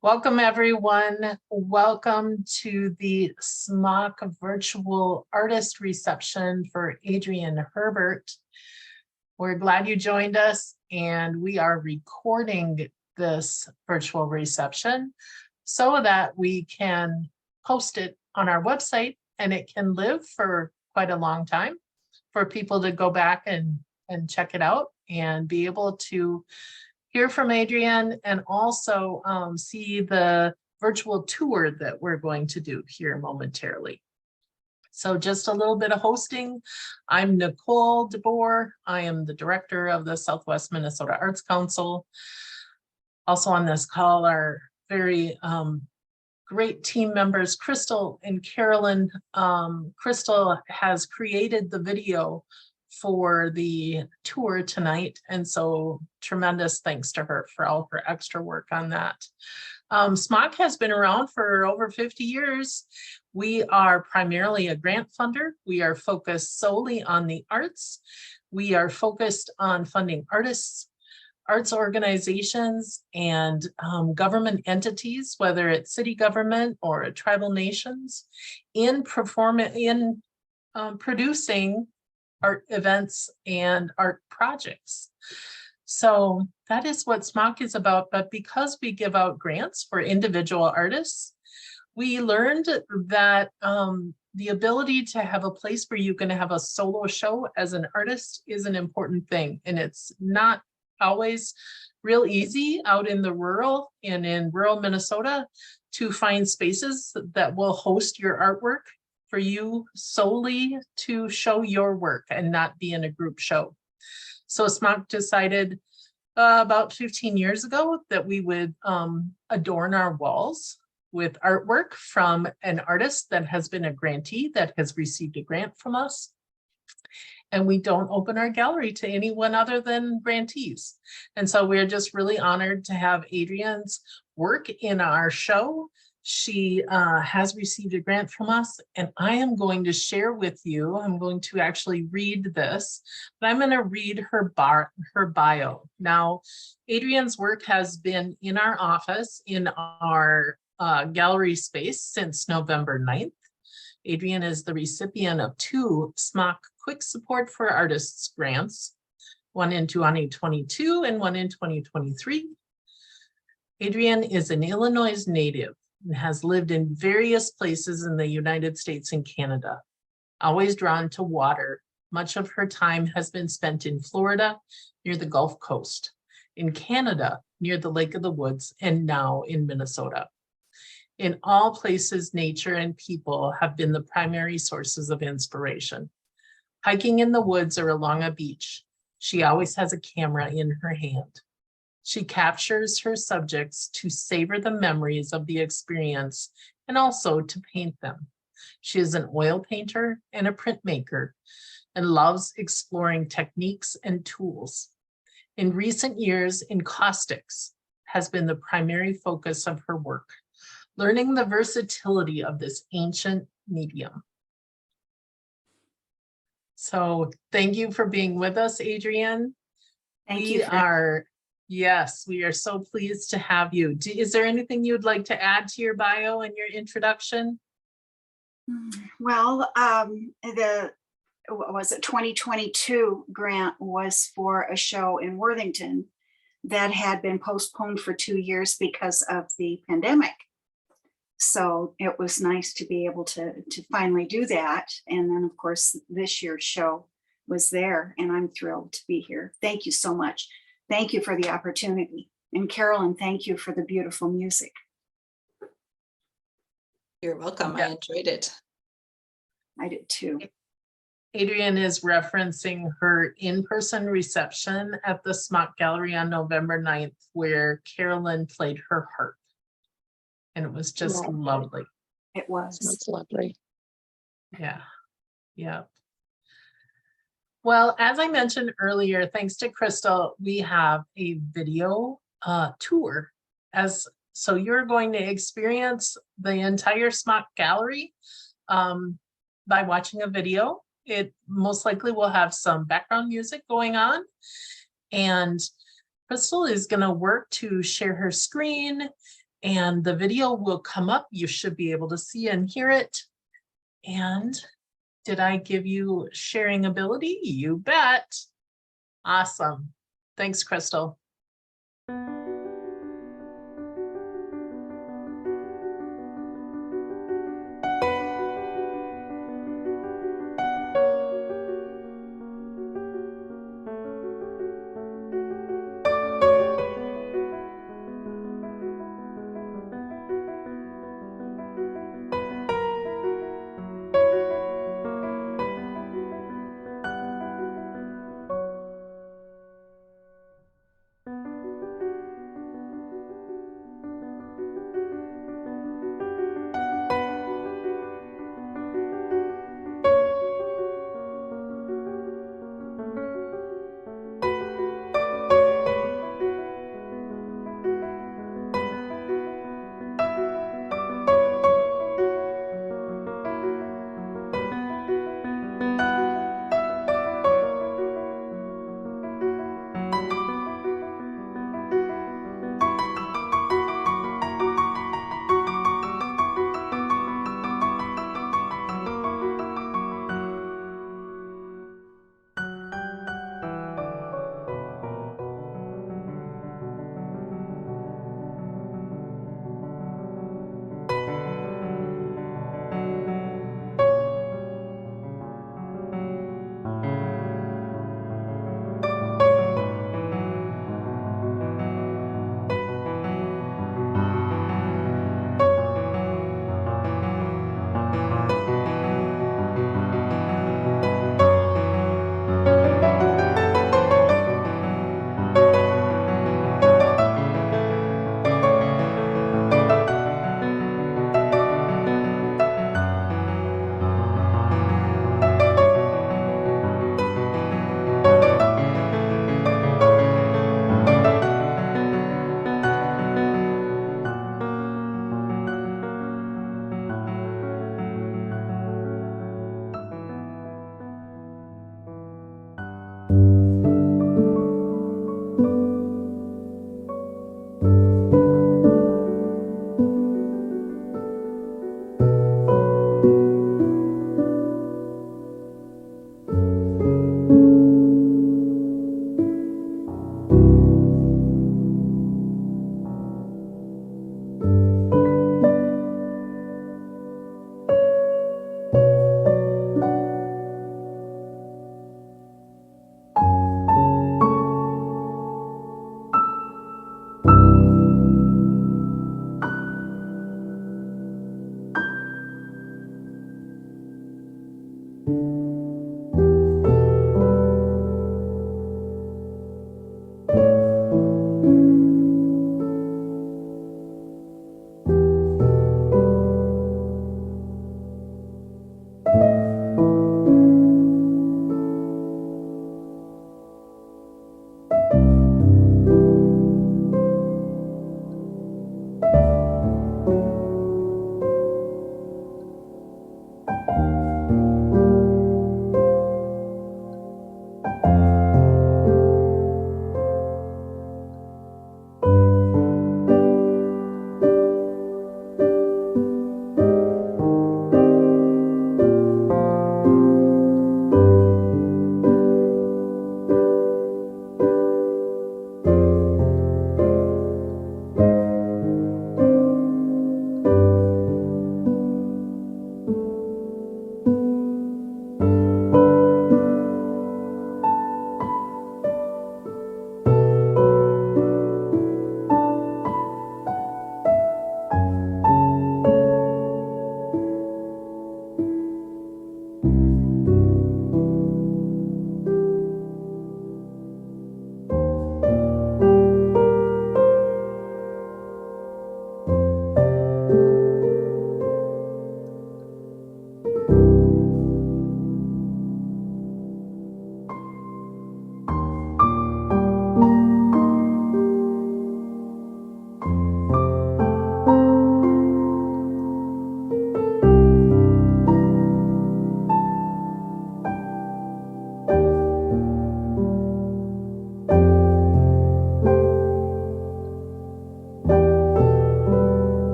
Welcome, everyone. Welcome to the SMAC virtual artist reception for Adrienne Herbert. We're glad you joined us, and we are recording this virtual reception so that we can post it on our website and it can live for quite a long time for people to go back and check it out and be able to hear from Adrienne and also see the virtual tour that we're going to do here momentarily. So just a little bit of hosting. I'm Nicole DeBoer. I am the director of the Southwest Minnesota Arts Council. Also on this call are very great team members, Crystal and Carolyn. Crystal has created the video for the tour tonight, and so tremendous thanks to her for all her extra work on that. SMAC has been around for over 50 years. We are primarily a grant funder. We are focused solely on the arts. We are focused on funding artists, arts organizations, and government entities, whether it's city government or tribal nations, in producing art events and art projects. So that is what SMAC is about. But because we give out grants for individual artists, we learned that the ability to have a place where you can have a solo show as an artist is an important thing. And it's not always real easy out in the rural and in rural Minnesota to find spaces that will host your artwork for you solely to show your work and not be in a group show. So SMAC decided about 15 years ago that we would adorn our walls with artwork from an artist that has been a grantee, that has received a grant from us. And we don't open our gallery to anyone other than grantees. And so we're just really honored to have Adrienne's work in our show. She has received a grant from us, and I am going to share with you, I'm going to actually read this, but I'm going to read her bio. Now, Adrienne's work has been in our office, in our gallery space since November 9th. Adrienne is the recipient of 2 SMAC Quick Support for Artists grants, one in 2022 and one in 2023. Adrienne is an Illinois native and has lived in various places in the United States and Canada. Always drawn to water, much of her time has been spent in Florida, near the Gulf Coast, in Canada, near the Lake of the Woods, and now in Minnesota. In all places, nature and people have been the primary sources of inspiration. Hiking in the woods or along a beach, she always has a camera in her hand. She captures her subjects to savor the memories of the experience and also to paint them. She is an oil painter and a printmaker and loves exploring techniques and tools. In recent years, encaustics has been the primary focus of her work, learning the versatility of this ancient medium. So thank you for being with us, Adrienne. Thank you. Yes, we are so pleased to have you. Is there anything you'd like to add to your bio and your introduction? Well, the 2022 grant was for a show in Worthington that had been postponed for 2 years because of the pandemic. So it was nice to be able to finally do that. And then, of course, this year's show was there, and I'm thrilled to be here. Thank you so much. Thank you for the opportunity. And Carolyn, thank you for the beautiful music. You're welcome. Yeah. I enjoyed it. I did too. Adrienne is referencing her in-person reception at the SMAC Gallery on November 9th, where Carolyn played her harp. And it was just lovely. It was. It's lovely. Yeah. Yeah. Well, as I mentioned earlier, thanks to Crystal, we have a video tour. So you're going to experience the entire SMAC Gallery by watching a video. It most likely will have some background music going on. And Crystal is going to work to share her screen And the video will come up. You should be able to see and hear it. And did I give you sharing ability? You bet. Awesome. Thanks, Crystal.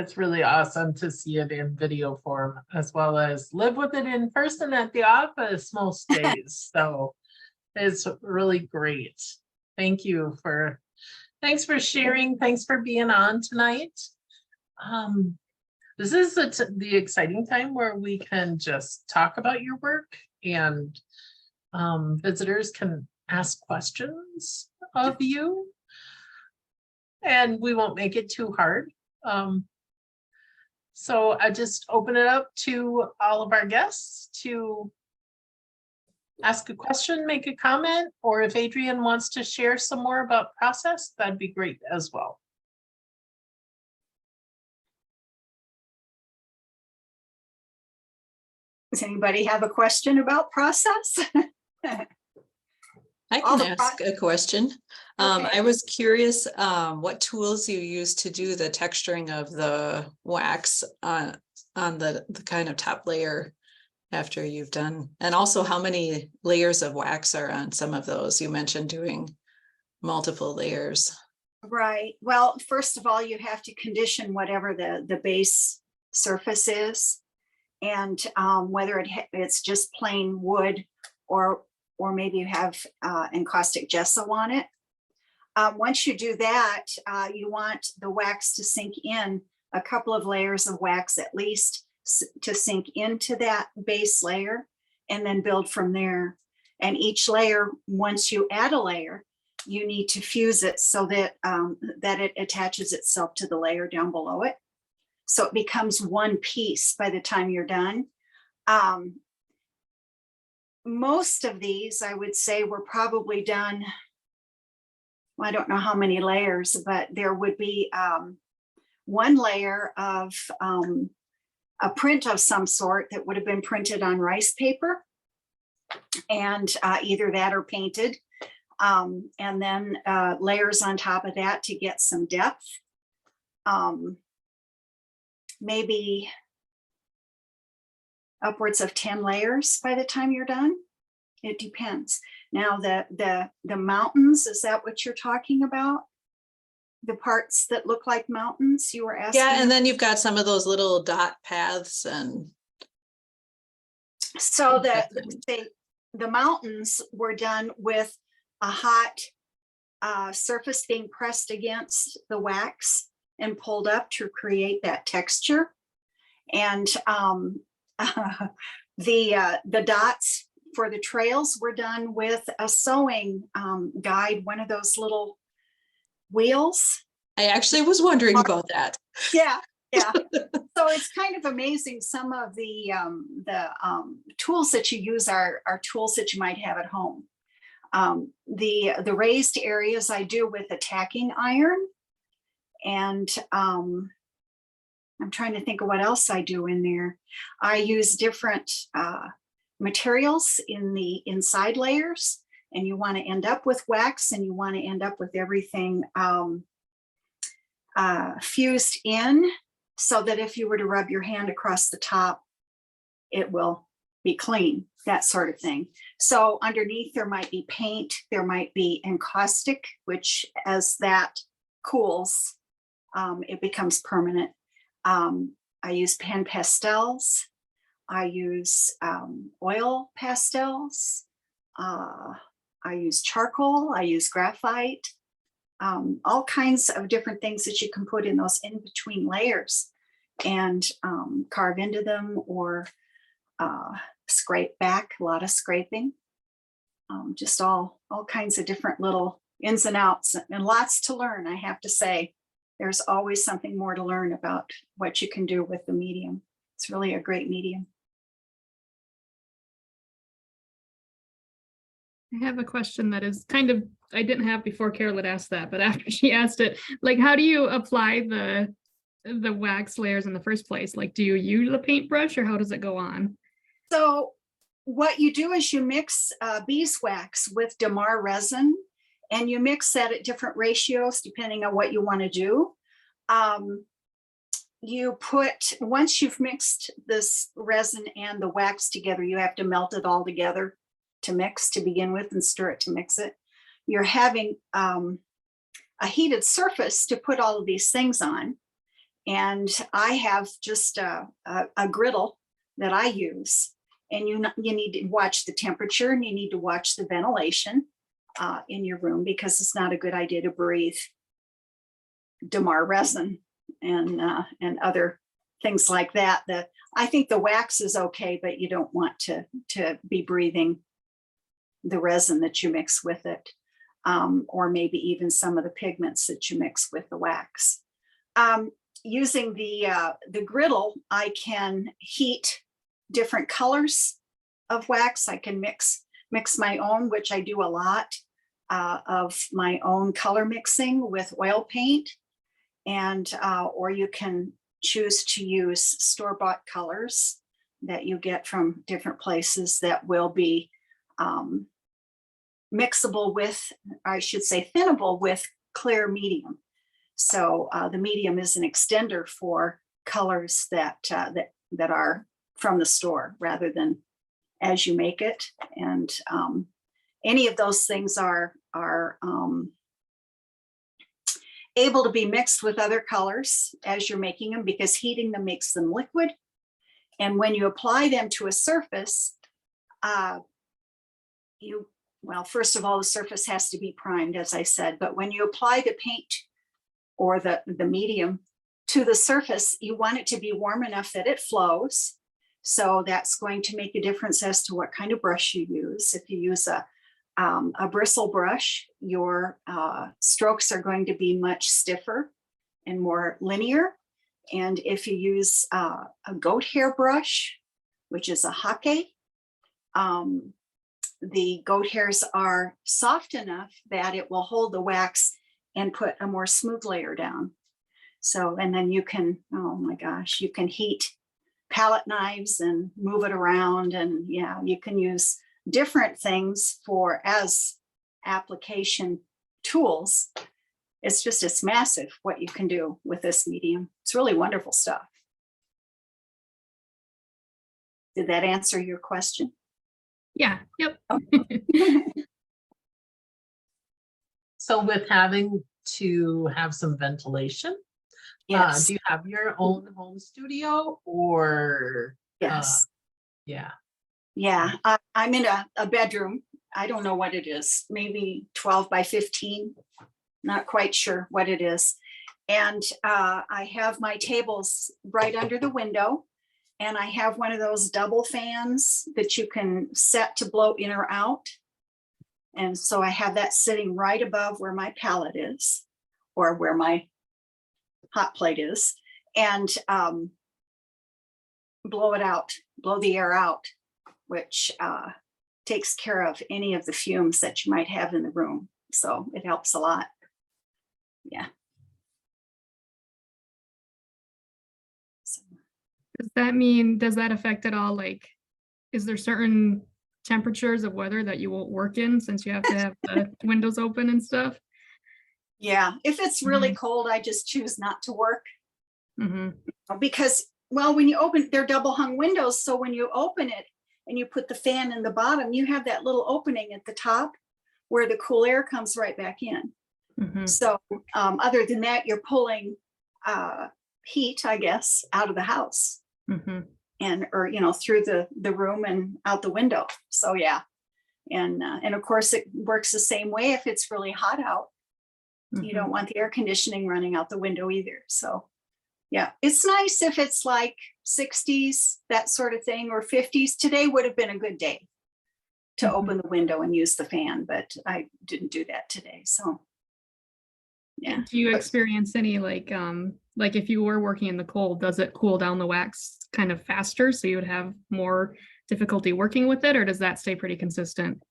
it's really awesome to see it in video form as well as live with it in person at the office most days. So it's really great. Thanks for sharing. Thanks for being on tonight. This is the exciting time where we can just talk about your work, and visitors can ask questions of you, and we won't make it too hard. So I just open it up to all of our guests to ask a question, make a comment, or if Adrienne wants to share some more about process, that'd be great as well. Does anybody have a question about process? I can ask a question. Okay. I was curious what tools you use to do the texturing of the wax on the kind of top layer after you've done, and also how many layers of wax are on some of those. You mentioned doing multiple layers. Right. Well, first of all, you have to condition whatever the base surface is, and whether it's just plain wood or maybe you have encaustic gesso on it. Once you do that, you want the wax to sink in, a couple of layers of wax at least to sink into that base layer, and then build from there. And each layer, once you add a layer, you need to fuse it so that that it attaches itself to the layer down below it. So it becomes one piece by the time you're done. Most of these, I would say, were probably done, well, I don't know how many layers, but there would be one layer of a print of some sort that would have been printed on rice paper, and either that or painted. And then layers on top of that to get some depth. Maybe upwards of 10 layers by the time you're done. It depends. Now the mountains, is that what you're talking about? The parts that look like mountains you were asking? Yeah, and then you've got some of those little dot paths, and so the mountains were done with a hot surface being pressed against the wax and pulled up to create that texture. And the dots for the trails were done with a sewing guide, one of those little wheels. I actually was wondering about that. Yeah. So it's kind of amazing. Some of the tools that you use are tools that you might have at home. The raised areas I do with a tacking iron, and I'm trying to think of what else I do in there. I use different materials in the inside layers, and you want to end up with wax, and you want to end up with everything fused in, so that if you were to rub your hand across the top, it will be clean, that sort of thing. So underneath there might be paint, there might be encaustic, which as that cools, it becomes permanent. I use pen pastels. I use oil pastels. I use charcoal. I use graphite. All kinds of different things that you can put in those in between layers and carve into them, or scrape back, a lot of scraping. Just all kinds of different little ins and outs, and lots to learn, I have to say. There's always something more to learn about what you can do with the medium. It's really a great medium. I have a question that is kind of, I didn't have before Carol had asked that, but after she asked it, like, how do you apply the wax layers in the first place? Like, do you use a paintbrush, or how does it go on? So what you do is you mix beeswax with Damar resin, and you mix that at different ratios depending on what you want to do. Once you've mixed this resin and the wax together, you have to melt it all together to mix to begin with, and stir it to mix it. You're having a heated surface to put all of these things on, And I have just a griddle that I use. And you need to watch the temperature, and you need to watch the ventilation in your room, because it's not a good idea to breathe Damar resin and other things like that. I think the wax is okay, but you don't want to be breathing the resin that you mix with it, or maybe even some of the pigments that you mix with the wax. Using the griddle, I can heat different colors of wax. I can mix my own, which I do a lot of my own color mixing with oil paint, and or you can choose to use store-bought colors that you get from different places that will be mixable with, I should say thinnable with clear medium. So the medium is an extender for colors that are from the store rather than as you make it. And any of those things are able to be mixed with other colors as you're making them, because heating them makes them liquid. And when you apply them to a surface, well, first of all, the surface has to be primed, as I said, but when you apply the paint or the medium to the surface, you want it to be warm enough that it flows. So that's going to make a difference as to what kind of brush you use. If you use a bristle brush, your strokes are going to be much stiffer and more linear. And if you use a goat hair brush, which is a hake, the goat hairs are soft enough that it will hold the wax and put a more smooth layer down. So, and then you can, oh my gosh, you can heat palette knives and move it around. And yeah, you can use different things as application tools. It's massive what you can do with this medium. It's really wonderful stuff. Did that answer your question? Yeah, yep. So with having to have some ventilation, Yes. do you have your own home studio or? Yes. Yeah. Yeah, I'm in a bedroom. I don't know what it is, maybe 12 by 15, not quite sure what it is. And I have my tables right under the window, and I have one of those double fans that you can set to blow in or out. And so I have that sitting right above where my palette is, or where my hot plate is, and blow it out, blow the air out, which takes care of any of the fumes that you might have in the room. So it helps a lot. Yeah. So. Does that affect at all? Like, is there certain temperatures of weather that you won't work in since you have to have the windows open and stuff? Yeah, if it's really cold, I just choose not to work. Because, well, when you open, they're double hung windows. So when you open it and you put the fan in the bottom, you have that little opening at the top where the cool air comes right back in. So other than that, you're pulling heat, I guess, out of the house and, or, through the room and out the window. So yeah. And of course it works the same way if it's really hot out. You don't want the air conditioning running out the window either. So yeah, it's nice if it's like 60s, that sort of thing, or 50s. Today would have been a good day to open the window and use the fan, but I didn't do that today. So yeah. Do you experience any like if you were working in the cold, does it cool down the wax kind of faster so you would have more difficulty working with it, or does that stay pretty consistent?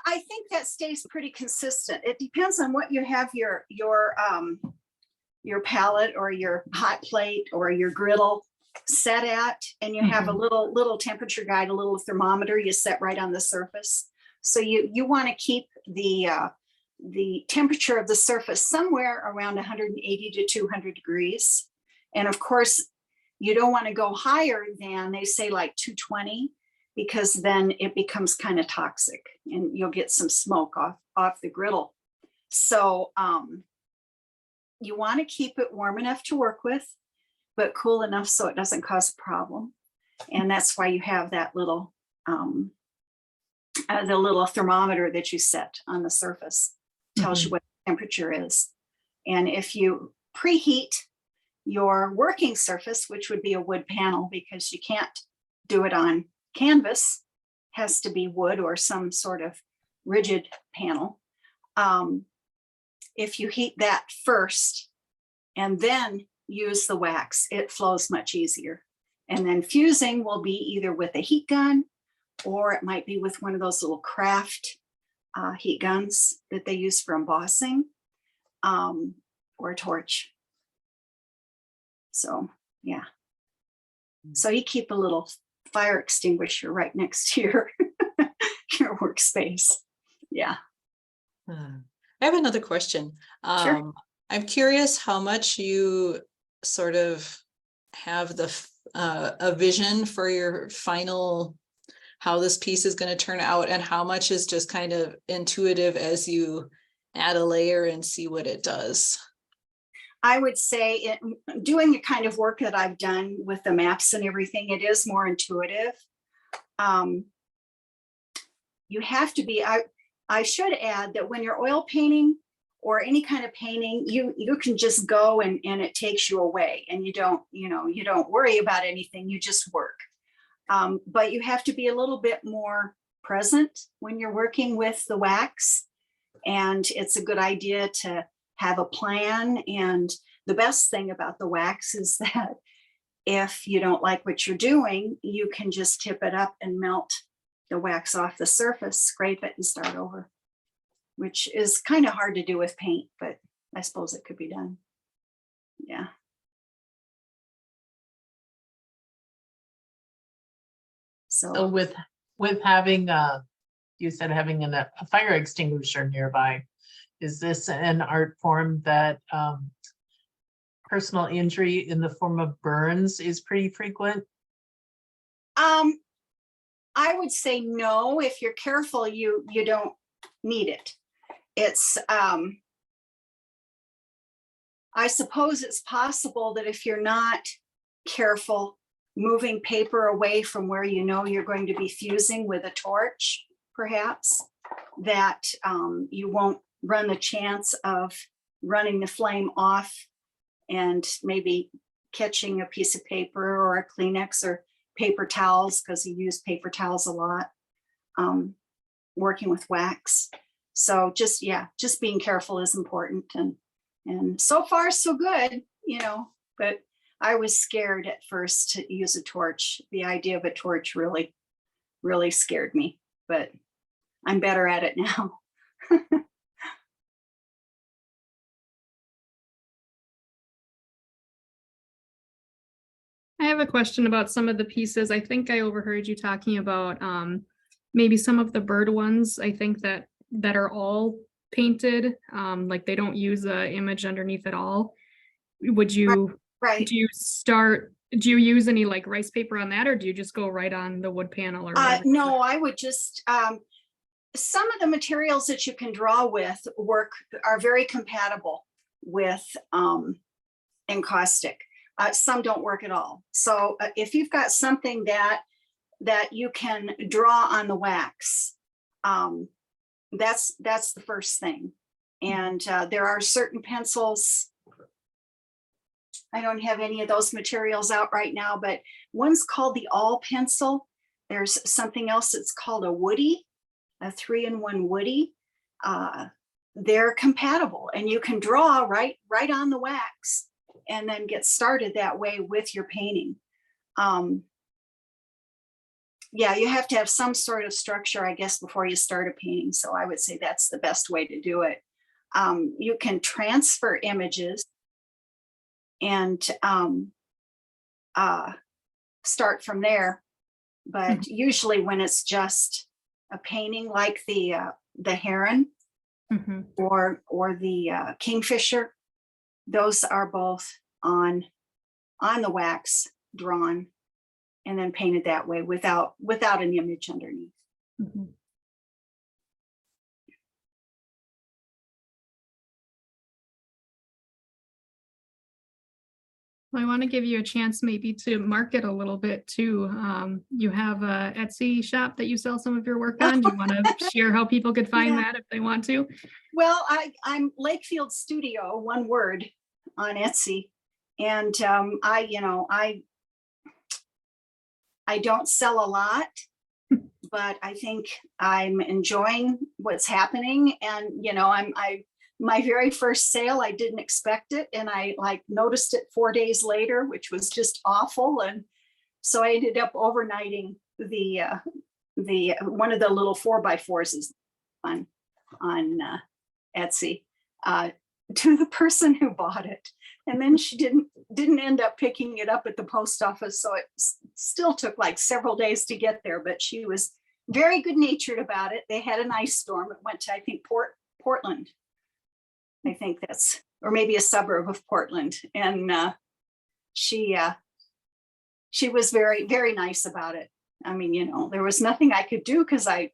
I think that stays pretty consistent. It depends on what you have your palette or your hot plate or your griddle set at, and you have a little temperature guide, a little thermometer you set right on the surface. So you want to keep the temperature of the surface somewhere around 180 to 200 degrees. And of course, you don't want to go higher than, they say, like 220, because then it becomes kind of toxic and you'll get some smoke off the griddle. So you want to keep it warm enough to work with, but cool enough so it doesn't cause a problem. And that's why you have that little, the little thermometer that you set on the surface tells you what the temperature is. And if you preheat your working surface, which would be a wood panel, because you can't do it on canvas, has to be wood or some sort of rigid panel. If you heat that first and then use the wax, it flows much easier. And then fusing will be either with a heat gun, or it might be with one of those little craft heat guns that they use for embossing, or a torch. So, yeah. So you keep a little fire extinguisher right next to your workspace. Yeah. I have another question. Sure. I'm curious how much you sort of have a vision for your final, how this piece is going to turn out, and how much is just kind of intuitive as you add a layer and see what it does. I would say doing the kind of work that I've done with the maps and everything, it is more intuitive. You have to be, I should add that when you're oil painting or any kind of painting, you can just go and it takes you away, and you don't worry about anything, you just work. But you have to be a little bit more present when you're working with the wax, and it's a good idea to have a plan. And the best thing about the wax is that if you don't like what you're doing, you can just tip it up and melt the wax off the surface, scrape it, and start over, which is kind of hard to do with paint, but I suppose it could be done. Yeah. So with having you said having a fire extinguisher nearby, is this an art form that personal injury in the form of burns is pretty frequent? I would say no. If you're careful, you don't need it. It's I suppose it's possible that if you're not careful, moving paper away from where you know you're going to be fusing with a torch, perhaps, that you won't run the chance of running the flame off and maybe catching a piece of paper or a Kleenex or paper towels, because you use paper towels a lot working with wax. So just being careful is important, and so far so good, but I was scared at first to use a torch. The idea of a torch really, really scared me, but I'm better at it now. I have a question about some of the pieces. I think I overheard you talking about maybe some of the bird ones. I think that are all painted, like they don't use an image underneath at all. Would you, Right. do you use any like rice paper on that, or do you just go right on the wood panel? Or no, I would just, some of the materials that you can draw with are very compatible with encaustic. Some don't work at all. So if you've got something that you can draw on the wax, that's the first thing. And there are certain pencils. I don't have any of those materials out right now, but one's called the all pencil. There's something else that's called a woody, a 3-in-1 woody. They're compatible, and you can draw right on the wax and then get started that way with your painting. Yeah, you have to have some sort of structure, I guess, before you start a painting. So I would say that's the best way to do it. You can transfer images and start from there. But usually when it's just a painting like the heron or the kingfisher, those are both on the wax, drawn and then painted that way without an image underneath. I want to give you a chance maybe to market a little bit too. You have a Etsy shop that you sell some of your work on. Do you want to share how people could find Yeah. that if they want to? Well, I'm Lakefield Studio, one word, on Etsy. And I don't sell a lot, but I think I'm enjoying what's happening. And, my very first sale, I didn't expect it. And I noticed it 4 days later, which was just awful. And so I ended up overnighting the one of the little 4x4s is on Etsy to the person who bought it. And then she didn't end up picking it up at the post office. So it still took several days to get there, but she was very good natured about it. They had an ice storm. It went to, I think, Portland. I think that's, or maybe a suburb of Portland. And she was very, very nice about it. I mean, there was nothing I could do because I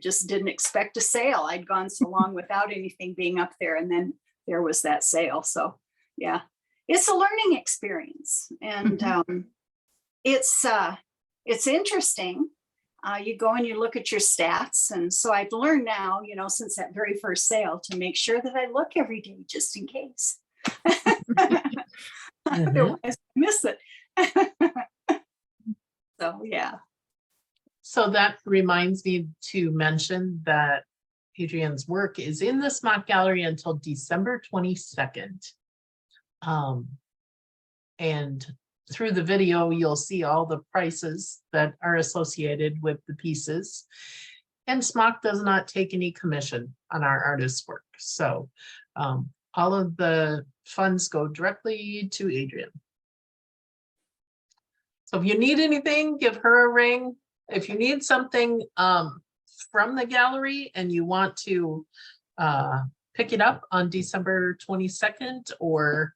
just didn't expect a sale. I'd gone so long without anything being up there. And then there was that sale. So yeah, it's a learning experience. And it's interesting. You go and you look at your stats. And so I've learned now, since that very first sale, to make sure that I look every day just in case. Otherwise I miss it. So yeah. So that reminds me to mention that Adrienne's work is in the SMAC Gallery until December 22nd. And through the video, you'll see all the prices that are associated with the pieces. And SMAC does not take any commission on our artists' work. So all of the funds go directly to Adrienne. So if you need anything, give her a ring. If you need something from the gallery and you want to pick it up on December 22nd, or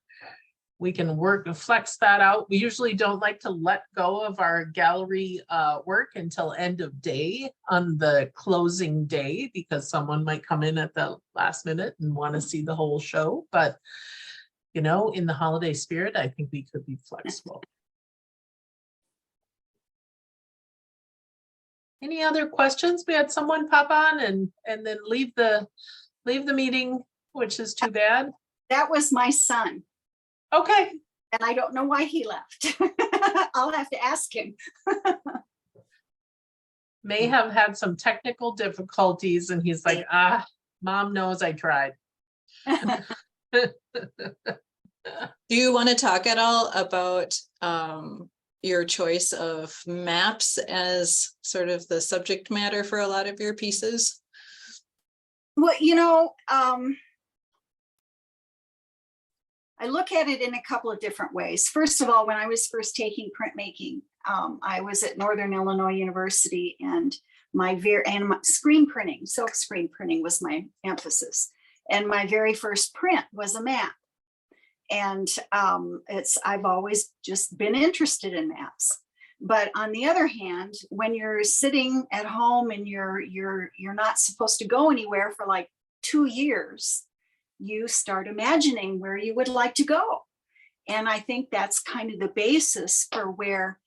we can flex that out. We usually don't like to let go of our gallery work until end of day on the closing day, because someone might come in at the last minute and want to see the whole show. But, in the holiday spirit, I think we could be flexible. Any other questions? We had someone pop on and then leave the meeting, which is too bad. That was my son. Okay. And I don't know why he left. I'll have to ask him. May have had some technical difficulties and he's like, mom knows I tried. Do you want to talk at all about your choice of maps as sort of the subject matter for a lot of your pieces? Well, I look at it in a couple of different ways. First of all, when I was first taking printmaking, I was at Northern Illinois University, and my screen printing, silk screen printing was my emphasis. And my very first print was a map. And I've always just been interested in maps. But on the other hand, when you're sitting at home and you're not supposed to go anywhere for 2 years, you start imagining where you would like to go. And I think that's kind of the basis for where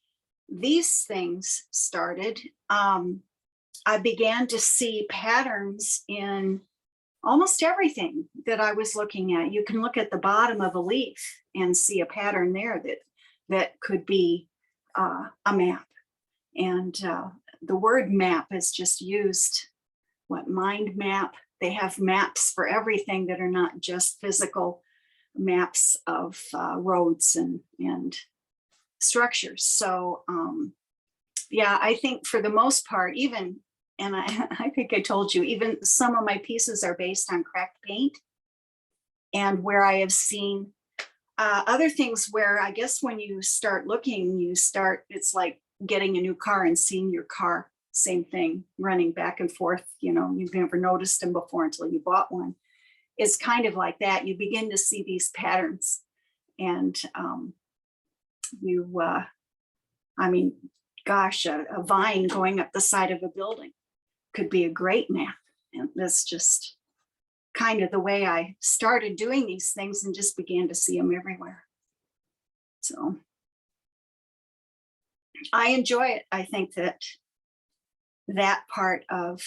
these things started. I began to see patterns in almost everything that I was looking at. You can look at the bottom of a leaf and see a pattern there that could be a map. And the word map is just used, mind map. They have maps for everything that are not just physical maps of roads and structures. So yeah, I think for the most part, even, and I think I told you, even some of my pieces are based on cracked paint, and where I have seen other things where I guess when you start looking, it's like getting a new car and seeing your car, same thing, running back and forth. You've never noticed them before until you bought one. It's kind of like that. You begin to see these patterns, and gosh, a vine going up the side of a building could be a great map. And that's just kind of the way I started doing these things and just began to see them everywhere. So I enjoy it. I think that part of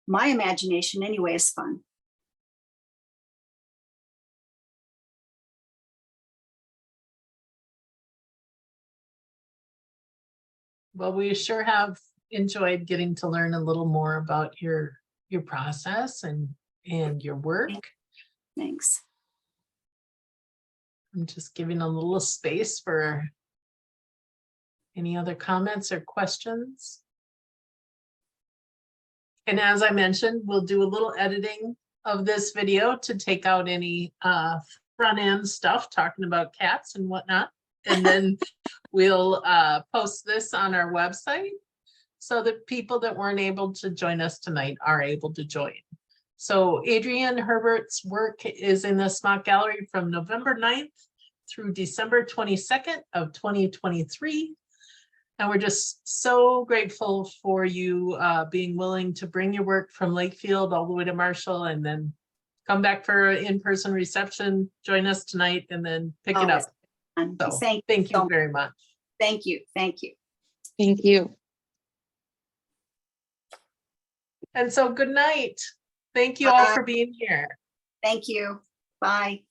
my imagination anyway is fun. Well, we sure have enjoyed getting to learn a little more about your process and your work. Thanks. I'm just giving a little space for any other comments or questions. And as I mentioned, we'll do a little editing of this video to take out any front end stuff talking about cats and whatnot. And then we'll post this on our website so that people that weren't able to join us tonight are able to join. So Adrienne Herbert's work is in the SMAC Gallery from November 9th through December 22nd of 2023. And we're just so grateful for you being willing to bring your work from Lakefield all the way to Marshall and then come back for an in-person reception, join us tonight, and then pick it up. So thank you very much. Thank you. Thank you. Thank you. And so good night. Thank you all for being here. Thank you. Bye.